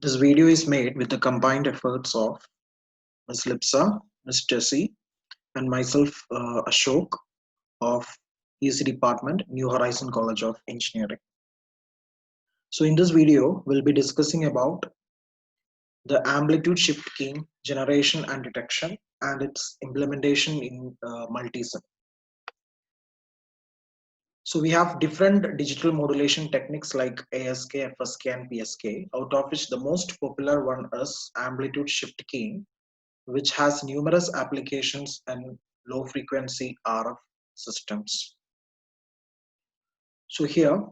This video is made with the combined efforts of Ms. Lipsa, Ms. Tessie, and myself, Ashok, of EC Department, New Horizon College of Engineering. So in this video, we'll be discussing about the amplitude shift keying generation and detection and its implementation in multisim. So we have different digital modulation techniques like ASK, FSK, and PSK, out of which the most popular one is amplitude shift keying, which has numerous applications and low frequency RF systems. So here,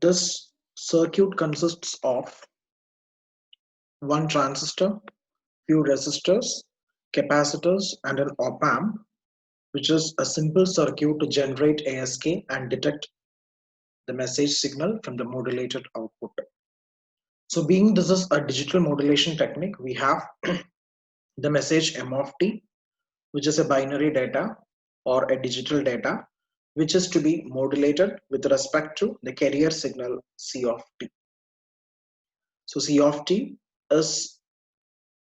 this circuit consists of one transistor, few resistors, capacitors, and an op-amp, which is a simple circuit to generate ASK and detect the message signal from the modulated output. So being this is a digital modulation technique, we have the message M of t, which is a binary data or a digital data, which is to be modulated with respect to the carrier signal C of t. So C of t is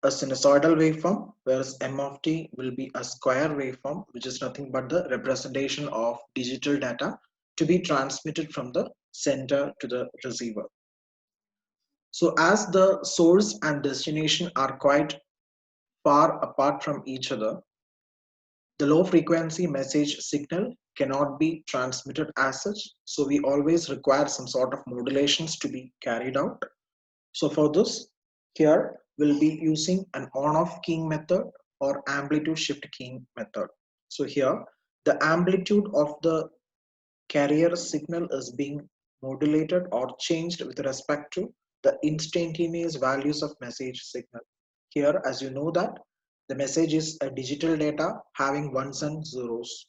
a sinusoidal waveform, whereas M of t will be a square waveform, which is nothing but the representation of digital data to be transmitted from the sender to the receiver. So as the source and destination are quite far apart from each other, the low frequency message signal cannot be transmitted as such. So we always require some sort of modulations to be carried out. So for this, here we'll be using an on-off keying method or amplitude shift keying method. So here the amplitude of the carrier signal is being modulated or changed with respect to the instantaneous values of message signal. Here, as you know that the message is a digital data having ones and zeros.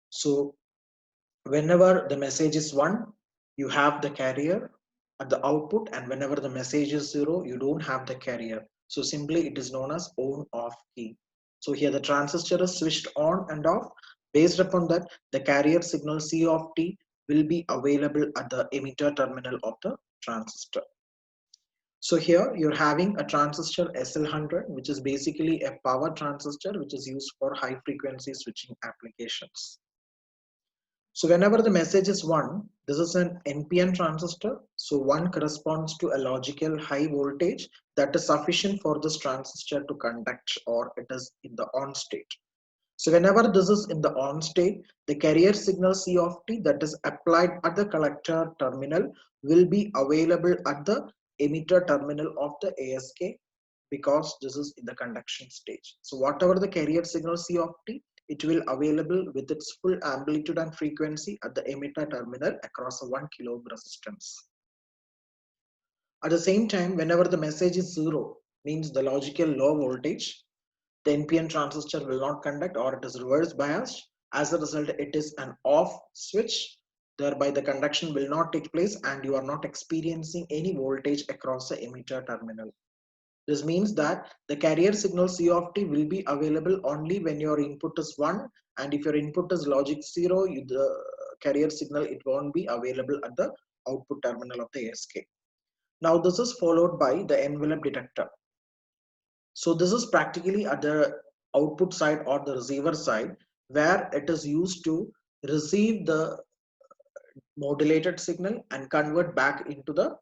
So whenever the message is 1, you have the carrier at the output, and whenever the message is 0, you don't have the carrier. So simply it is known as on off key. So here the transistor is switched on and off. Based upon that, the carrier signal C of t will be available at the emitter terminal of the transistor. So here you're having a transistor SL100, which is basically a power transistor which is used for high frequency switching applications. So whenever the message is 1, this is an NPN transistor. So 1 corresponds to a logical high voltage that is sufficient for this transistor to conduct, or it is in the on state. So whenever this is in the on state, the carrier signal C of t that is applied at the collector terminal will be available at the emitter terminal of the ASK, because this is in the conduction stage. So whatever the carrier signal C of t, it will available with its full amplitude and frequency at the emitter terminal across a 1 kilo ohm resistance. At the same time, whenever the message is 0, means the logical low voltage, the NPN transistor will not conduct, or it is reverse biased. As a result, it is an off switch. Thereby, the conduction will not take place and you are not experiencing any voltage across the emitter terminal. This means that the carrier signal C of t will be available only when your input is 1, and if your input is logic 0, the carrier signal, it won't be available at the output terminal of the ASK. Now this is followed by the envelope detector. So this is practically at the output side or the receiver side, where it is used to receive the modulated signal and convert back into the,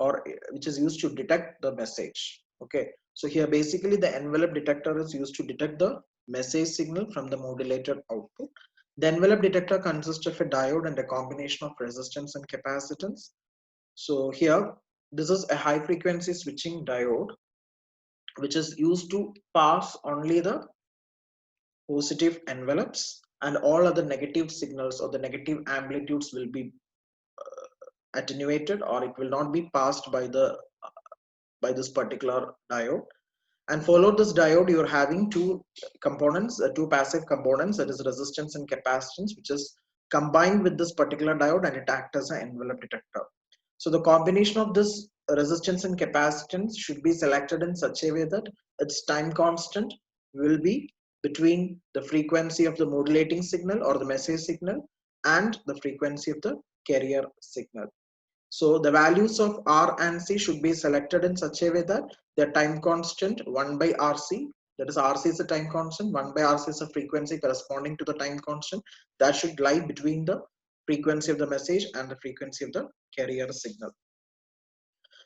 or which is used to detect the message. Okay, so here basically the envelope detector is used to detect the message signal from the modulated output. The envelope detector consists of a diode and a combination of resistance and capacitance. So here this is a high frequency switching diode which is used to pass only the positive envelopes, and all other negative signals or the negative amplitudes will be attenuated, or it will not be passed by this particular diode. And follow this diode, you're having two components, two passive components, that is resistance and capacitance, which is combined with this particular diode, and it acts as an envelope detector. So the combination of this resistance and capacitance should be selected in such a way that its time constant will be between the frequency of the modulating signal or the message signal and the frequency of the carrier signal. So the values of R and C should be selected in such a way that the time constant 1 by RC, that is RC is a time constant, 1 by RC is a frequency corresponding to the time constant, that should lie between the frequency of the message and the frequency of the carrier signal.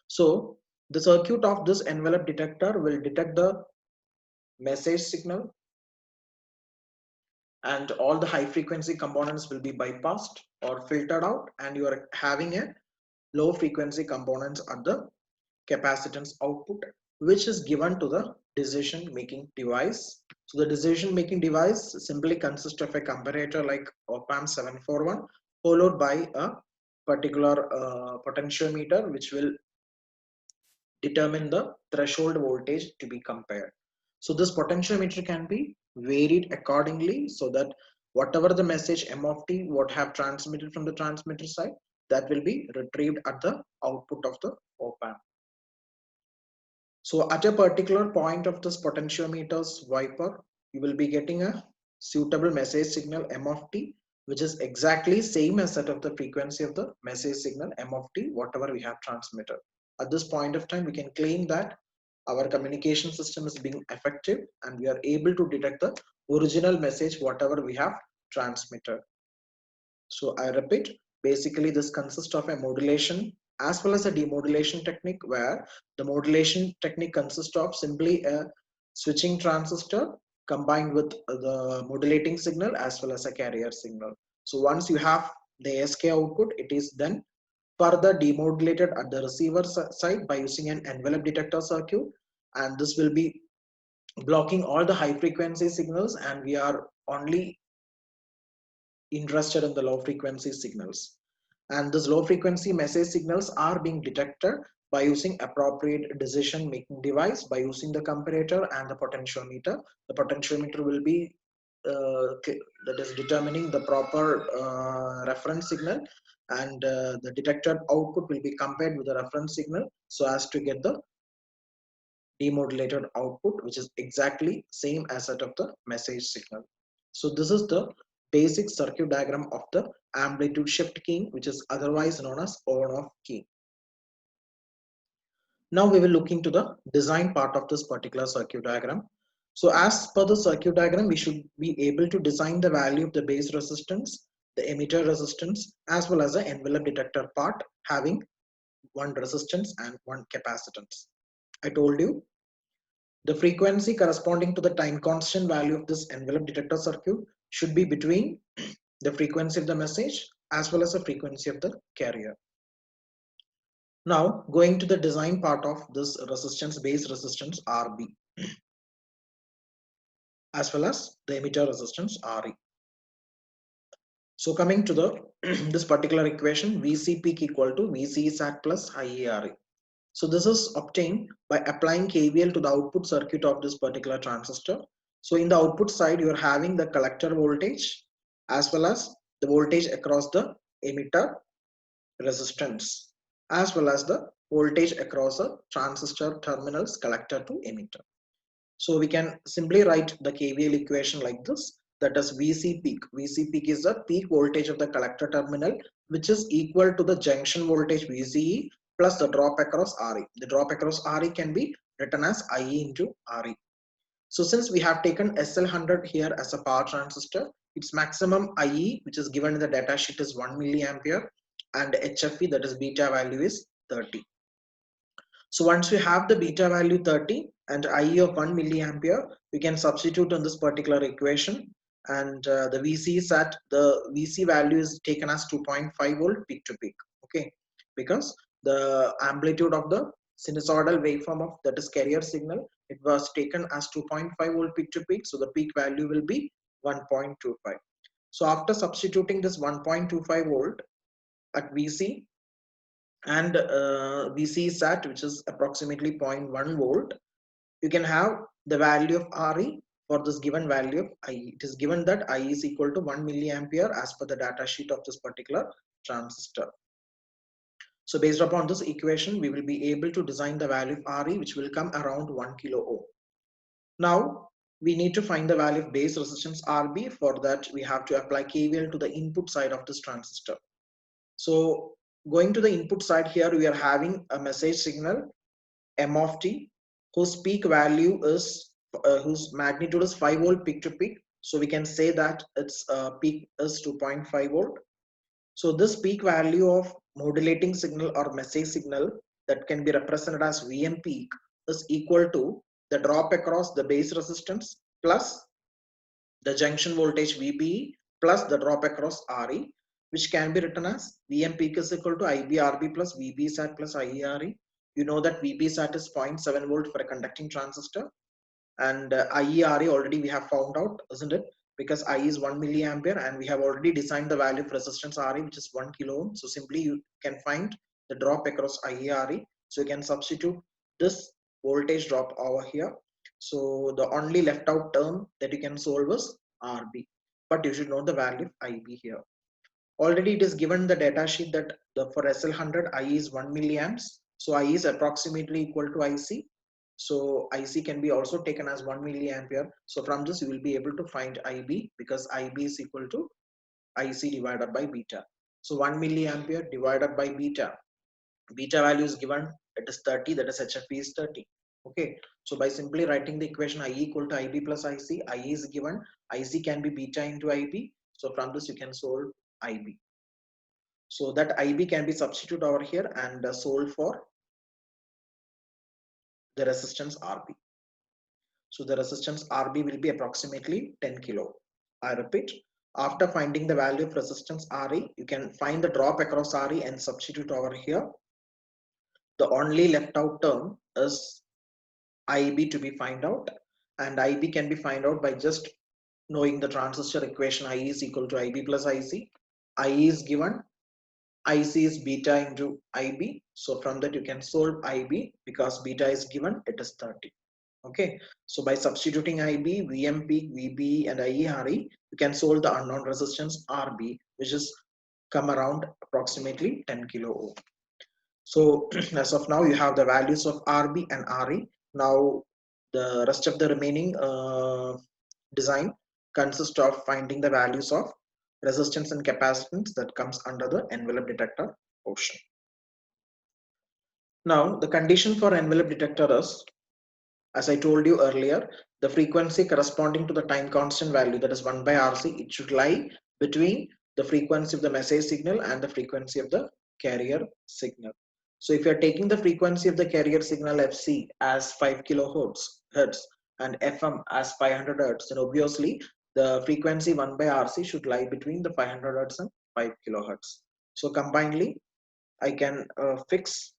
So the circuit of this envelope detector will detect the message signal, and all the high frequency components will be bypassed or filtered out, and you are having a low frequency components at the capacitance output, which is given to the decision making device. So the decision making device simply consists of a comparator like op-amp 741 followed by a particular potentiometer, which will determine the threshold voltage to be compared. So this potentiometer can be varied accordingly, so that whatever the message m of t what have transmitted from the transmitter side, that will be retrieved at the output of the op-amp. So at a particular point of this potentiometer's wiper, you will be getting a suitable message signal m of t, which is exactly same as that of the frequency of the message signal m of t, whatever we have transmitted. At this point of time, we can claim that our communication system is being effective and we are able to detect the original message, whatever we have transmitted. So I repeat, basically this consists of a modulation as well as a demodulation technique, where the modulation technique consists of simply a switching transistor combined with the modulating signal as well as a carrier signal. So once you have the ASK output, it is then further demodulated at the receiver side by using an envelope detector circuit, and this will be blocking all the high frequency signals, and we are only interested in the low frequency signals. And these low frequency message signals are being detected by using appropriate decision making device, by using the comparator and the potentiometer. The potentiometer will be that is determining the proper reference signal, and the detected output will be compared with the reference signal so as to get the demodulated output, which is exactly same as that of the message signal. So this is the basic circuit diagram of the amplitude shift keying, which is otherwise known as on-off key. Now we will look into the design part of this particular circuit diagram. So as per the circuit diagram, we should be able to design the value of the base resistance, the emitter resistance, as well as the envelope detector part having one resistance and one capacitance. I told you the frequency corresponding to the time constant value of this envelope detector circuit should be between the frequency of the message as well as the frequency of the carrier. Now going to the design part of this resistance, base resistance RB, as well as the emitter resistance RE. So coming to the this particular equation, VC peak equal to VC sat plus IERE. So this is obtained by applying KVL to the output circuit of this particular transistor. So in the output side, you are having the collector voltage as well as the voltage across the emitter resistance, as well as the voltage across the transistor terminals collector to emitter. So we can simply write the KVL equation like this, that is VC peak. VC peak is the peak voltage of the collector terminal, which is equal to the junction voltage VCE plus the drop across RE. The drop across RE can be written as IE into RE. So since we have taken SL100 here as a power transistor, its maximum IE, which is given in the data sheet, is 1 milliampere, and HFE, that is beta value, is 30. So once we have the beta value 30 and IE of 1 milliampere, we can substitute on this particular equation, and the VC is at the VC value is taken as 2.5 volt peak to peak. Okay, because the amplitude of the sinusoidal waveform of that is carrier signal, it was taken as 2.5 volt peak to peak, so the peak value will be 1.25. So after substituting this 1.25 volt at VC and VC sat, which is approximately 0.1 volt, you can have the value of RE for this given value of IE. It is given that IE is equal to 1 milliampere as per the data sheet of this particular transistor. So based upon this equation, we will be able to design the value of RE, which will come around 1 kilo ohm. Now we need to find the value of base resistance RB. For that, we have to apply KVL to the input side of this transistor. So Going to the input side here, we are having a message signal m of t whose peak value is whose magnitude is 5 volt peak to peak. So we can say that its peak is 2.5 volt. So this peak value of modulating signal or message signal that can be represented as Vm peak is equal to the drop across the base resistance plus the junction voltage VBE plus the drop across RE, which can be written as Vm peak is equal to IBRB plus VB sat plus IERE. You know that VB sat is 0.7 volt for a conducting transistor, and IERE already we have found out, isn't it? Because I is 1 milliampere and we have already designed the value of resistance RE, which is 1 kilo ohm. So simply you can find the drop across IERE. So you can substitute this voltage drop over here. So the only left out term that you can solve is RB, but you should know the value of IB here. Already it is given the data sheet that for SL100 I is 1 milliamps. So I is approximately equal to IC. So IC can be also taken as 1 milliampere. So from this you will be able to find IB, because IB is equal to IC divided by beta. So 1 milliampere divided by beta. Beta value is given, it is 30, that is HFE is 30. Okay, so by simply writing the equation I equal to IB plus IC, I is given, IC can be beta into IB. So from this you can solve IB. So that IB can be substituted over here and solved for the resistance RB. So the resistance RB will be approximately 10 kilo. I repeat, after finding the value of resistance RE, you can find the drop across RE and substitute over here. The only left out term is IB to be find out, and IB can be find out by just knowing the transistor equation. I is equal to IB plus IC. I is given, IC is beta into IB. So from that you can solve IB, because beta is given, it is 30. Okay, so by substituting IB, Vm peak, VB and IERE, you can solve the unknown resistance RB, which is come around approximately 10 kilo ohm. So as of now you have the values of RB and RE. Now the rest of the remaining design consists of finding the values of resistance and capacitance that comes under the envelope detector portion. Now the condition for envelope detector is, as I told you earlier, the frequency corresponding to the time constant value, that is 1 by RC, it should lie between the frequency of the message signal and the frequency of the carrier signal. So if you are taking the frequency of the carrier signal FC as 5 kilohertz and FM as 500 hertz, then obviously the frequency 1 by RC should lie between the 500 hertz and 5 kilohertz. So combinedly, I can fix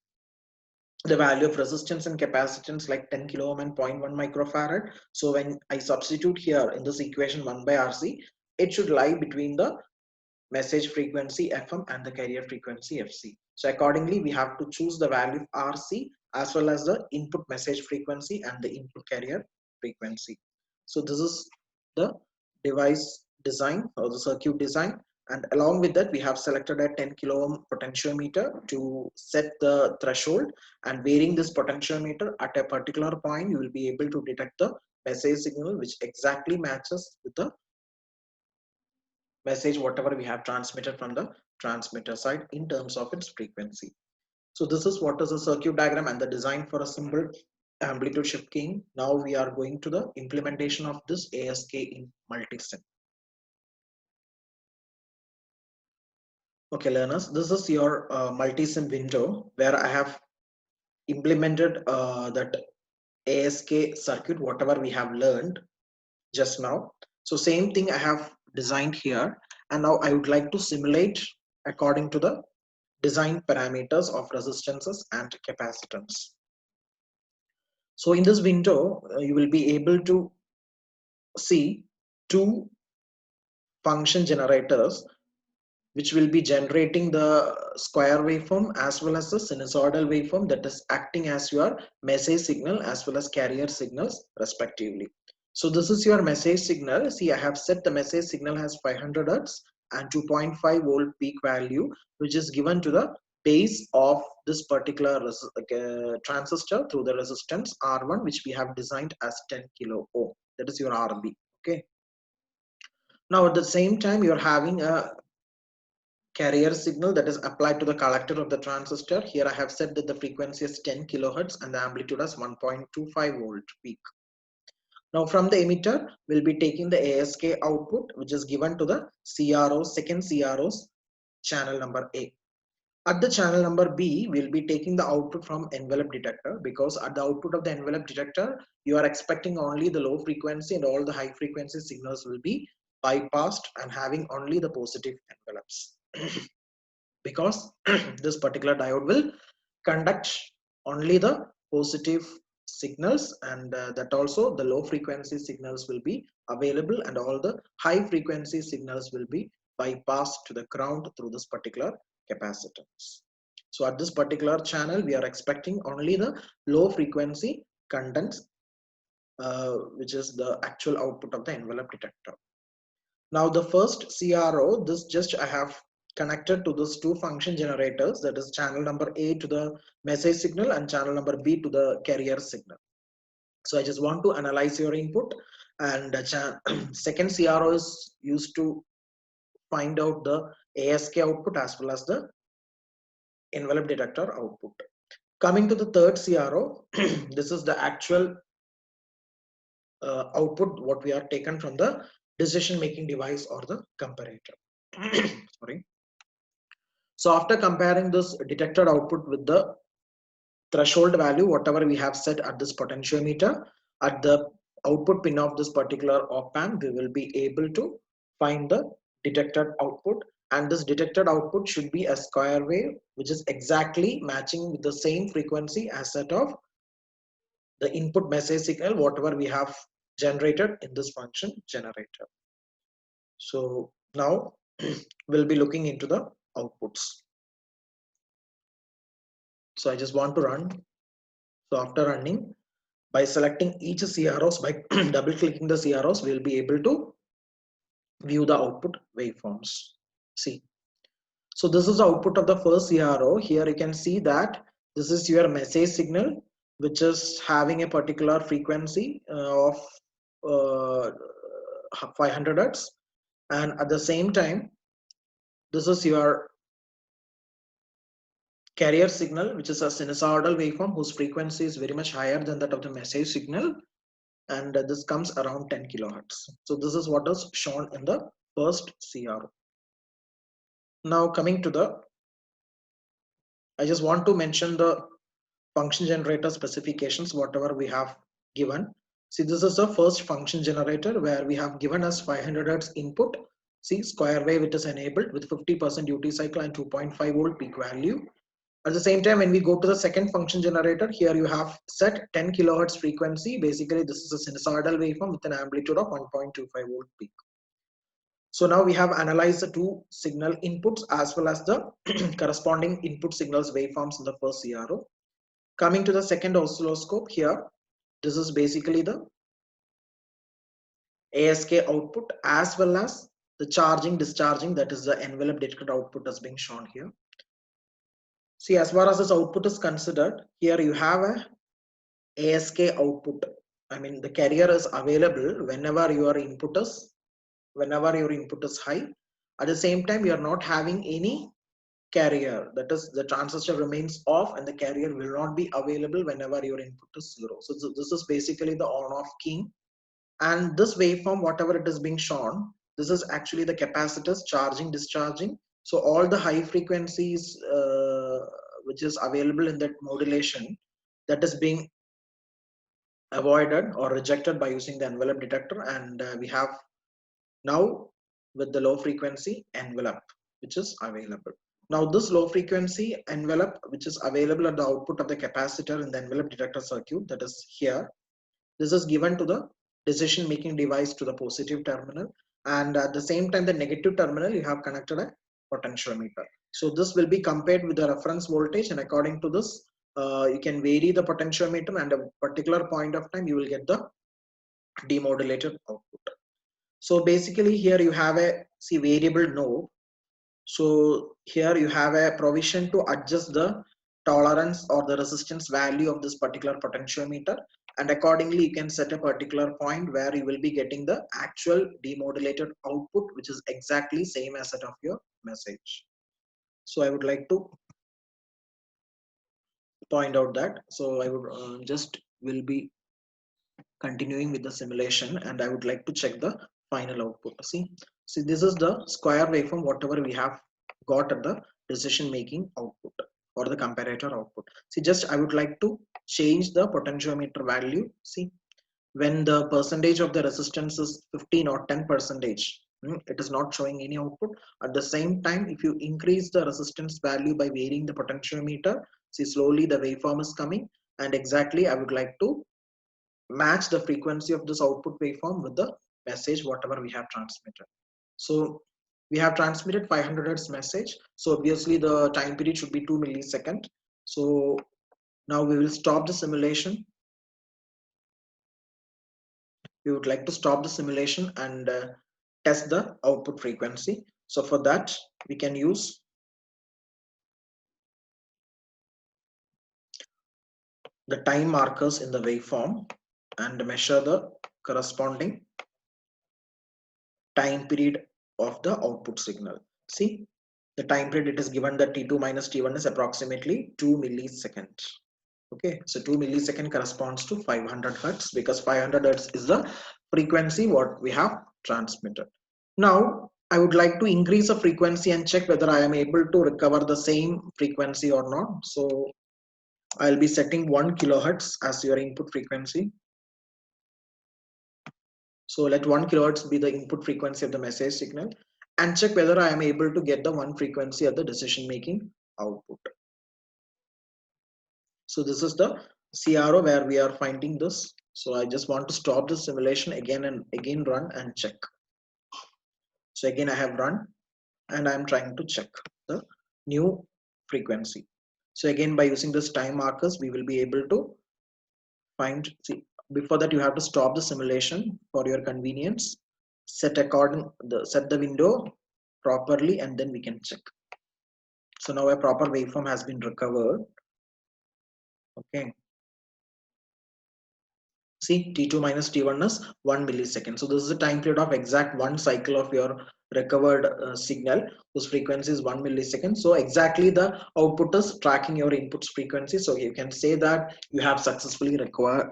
the value of resistance and capacitance like 10 kilo ohm and zero point 0.1 microfarad. So when I substitute here in this equation 1 by RC, it should lie between the message frequency FM and the carrier frequency FC. So accordingly, we have to choose the value of RC as well as the input message frequency and the input carrier frequency. So this is the device design or the circuit design, and along with that we have selected a 10 kilo ohm potentiometer to set the threshold, and varying this potentiometer at a particular point you will be able to detect the message signal which exactly matches with the message whatever we have transmitted from the transmitter side in terms of its frequency. So this is what is a circuit diagram and the design for a simple amplitude shift keying. Now we are going to the implementation of this ASK in multisim. Okay, learners, this is your multisim window where I have implemented that ASK circuit, whatever we have learned just now. So same thing I have designed here, and now I would like to simulate according to the design parameters of resistances and capacitance. So in this window, you will be able to see two function generators which will be generating the square waveform as well as the sinusoidal waveform, that is acting as your message signal as well as carrier signals respectively. So this is your message signal. See, I have set the message signal as 500 hertz and 2.5 volt peak value, which is given to the base of this particular transistor through the resistance R1, which we have designed as 10 kilo ohm. That is your RB. Okay. Now at the same time, you're having a carrier signal that is applied to the collector of the transistor. Here I have said that the frequency is 10 kilohertz and the amplitude is 1.25 volt peak. Now from the emitter, we'll be taking the ASK output, which is given to the CRO, second CRO's channel number A. At the channel number B, we'll be taking the output from envelope detector, because at the output of the envelope detector, you are expecting only the low frequency and all the high frequency signals will be bypassed and having only the positive envelopes. Because this particular diode will conduct only the positive signals, and that also the low frequency signals will be available and all the high frequency signals will be bypassed to the ground through this particular capacitance. So at this particular channel we are expecting only the low frequency contents, which is the actual output of the envelope detector. Now the first CRO, this just I have connected to these two function generators, that is channel number A to the message signal and channel number B to the carrier signal. So I just want to analyze your input, and second CRO is used to find out the ASK output as well as the envelope detector output. Coming to the third CRO, this is the actual output what we are taken from the decision making device or the comparator. Sorry. So after comparing this detected output with the threshold value, whatever we have set at this potentiometer, at the output pin of this particular op amp, we will be able to find the detected output. And this detected output should be a square wave, which is exactly matching with the same frequency as that of the input message signal, whatever we have generated in this function generator. So now we'll be looking into the outputs. So I just want to run. So after running, by selecting each CROs, by double clicking the CROs, we'll be able to view the output waveforms. See, so this is the output of the first CRO. Here you can see that this is your message signal, which is having a particular frequency of 500 Hz, and at the same time this is your carrier signal, which is a sinusoidal waveform whose frequency is very much higher than that of the message signal, and this comes around 10 kilohertz. So this is what is shown in the first CRO. Now coming to the, I just want to mention the function generator specifications, whatever we have given. See, this is the first function generator where we have given us 500 Hz input. See, square wave it is enabled with 50% duty cycle and 2.5 volt peak value. At the same time, when we go to the second function generator, here you have set 10 kilohertz frequency. Basically, this is a sinusoidal waveform with an amplitude of 1.25 volt peak. So now we have analyzed the two signal inputs as well as the corresponding input signals waveforms in the first CRO. Coming to the second oscilloscope here, this is basically the ASK output as well as the charging discharging, that is the envelope detected output is being shown here. See, as far as this output is considered, here you have a ASK output. I mean, the carrier is available whenever your input is high. At the same time, you are not having any carrier, that is the transistor remains off and the carrier will not be available whenever your input is zero. So this is basically the on off key, and this waveform, whatever it is being shown, this is actually the capacitors charging discharging. So all the high frequencies which is available in that modulation, that is being avoided or rejected by using the envelope detector, and we have now with the low frequency envelope which is available. Now this low frequency envelope which is available at the output of the capacitor in the envelope detector circuit, that is here, this is given to the decision making device to the positive terminal, and at the same time the negative terminal you have connected a potentiometer. So this will be compared with the reference voltage, and according to this you can vary the potentiometer, and at a particular point of time you will get the demodulated output. So basically here you have a variable knob. So here you have a provision to adjust the tolerance or the resistance value of this particular potentiometer, and accordingly you can set a particular point where you will be getting the actual demodulated output, which is exactly same as that of your message. So I would like to point out that. So I would just will be continuing with the simulation, and I would like to check the final output. See, this is the square waveform, whatever we have got at the decision making output or the comparator output. See, just I would like to change the potentiometer value. See, when the percentage of the resistance is 15 or 10 percentage, it is not showing any output. At the same time, if you increase the resistance value by varying the potentiometer, see, slowly the waveform is coming, and exactly I would like to match the frequency of this output waveform with the message whatever we have transmitted. So we have transmitted 500 hertz message, so obviously the time period should be 2 millisecond. So now we will stop the simulation. We would like to stop the simulation and test the output frequency. So for that we can use the time markers in the waveform and measure the corresponding time period of the output signal. See, the time period it is given that T2 minus T1 is approximately 2 milliseconds. Okay, so 2 millisecond corresponds to 500 hertz, because 500 hertz is the frequency what we have transmitted. Now I would like to increase the frequency and check whether I am able to recover the same frequency or not. So I'll be setting 1 kilohertz as your input frequency. So let 1 kilohertz be the input frequency of the message signal, and check whether I am able to get the one frequency at the decision making output. So this is the CRO where we are finding this. So I just want to stop the simulation again and again, run and check. So again I have run and I'm trying to check the new frequency. So again, by using this time markers we will be able to find. See, before that you have to stop the simulation for your convenience, set the window properly, and then we can check. So now a proper waveform has been recovered. Okay, see, T2 minus T1 is 1 millisecond. So this is the time period of exact one cycle of your recovered signal, whose frequency is 1 millisecond. So exactly the output is tracking your input's frequency. So you can say that you have successfully recovered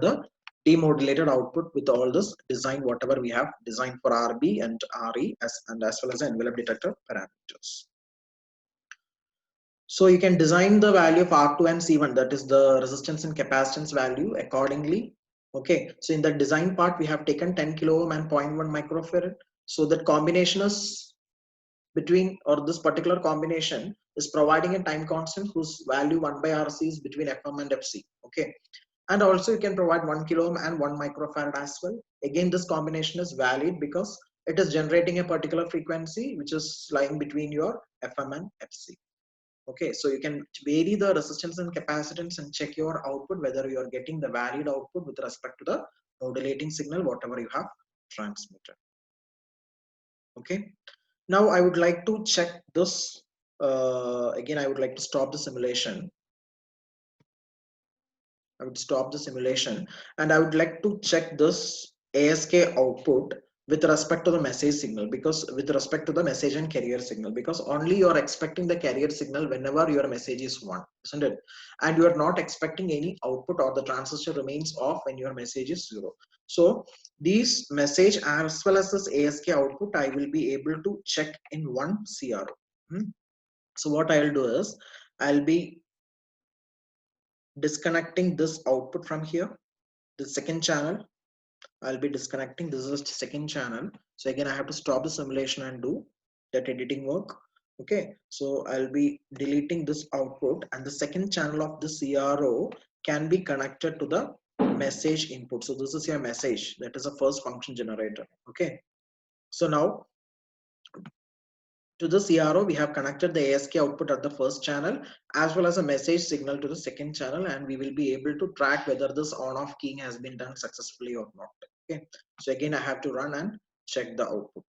the demodulated output with all this design, whatever we have designed for RB and RE and as well as the envelope detector parameters. So you can design the value of R2 and C1, that is the resistance and capacitance value, accordingly. Okay, so in the design part, we have taken 10 kilo ohm and 0.1 microfarad. So that combination is between, or this particular combination is providing a time constant whose value 1 by RC is between FM and FC. Okay, and also you can provide 1 kilo ohm and 1 microfarad as well. Again, this combination is valid because it is generating a particular frequency which is lying between your FM and FC. Okay, so you can vary the resistance and capacitance and check your output whether you are getting the valid output with respect to the modulating signal whatever you have transmitted. Okay, now I would like to check this. Again, I would like to stop the simulation. I would stop the simulation and I would like to check this ASK output with respect to the message signal, because with respect to the message and carrier signal, because only you are expecting the carrier signal whenever your message is 1, isn't it? And you are not expecting any output, or the transistor remains off when your message is 0. So these message as well as this ASK output I will be able to check in one CRO. So what I'll do is I'll be disconnecting this output from here, the second channel. I'll be disconnecting. This is the second channel. So again, I have to stop the simulation and do that editing work. Okay, so I'll be deleting this output, and the second channel of the CRO can be connected to the message input. So this is your message, that is a first function generator. Okay, so now to the CRO, we have connected the ASK output at the first channel as well as a message signal to the second channel, and we will be able to track whether this on off keying has been done successfully or not. Okay, so again I have to run and check the output.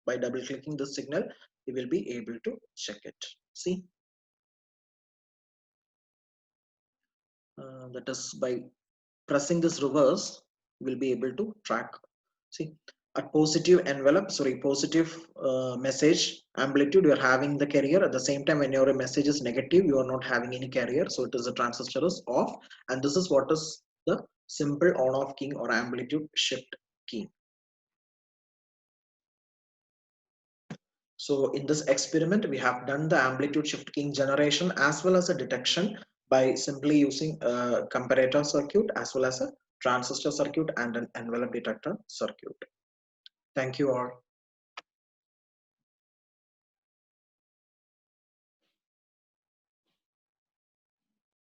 By double clicking the signal, we will be able to check it. See, that is by pressing this reverse, we will be able to track. See, at positive envelope, sorry, positive message amplitude, you are having the carrier. At the same time, when your message is negative, you are not having any carrier, so it is the transistor is off. And this is what is the simple on off keying or amplitude shift keying. So in this experiment, we have done the amplitude shift keying generation as well as a detection by simply using a comparator circuit as well as a transistor circuit and an envelope detector circuit. Thank you all.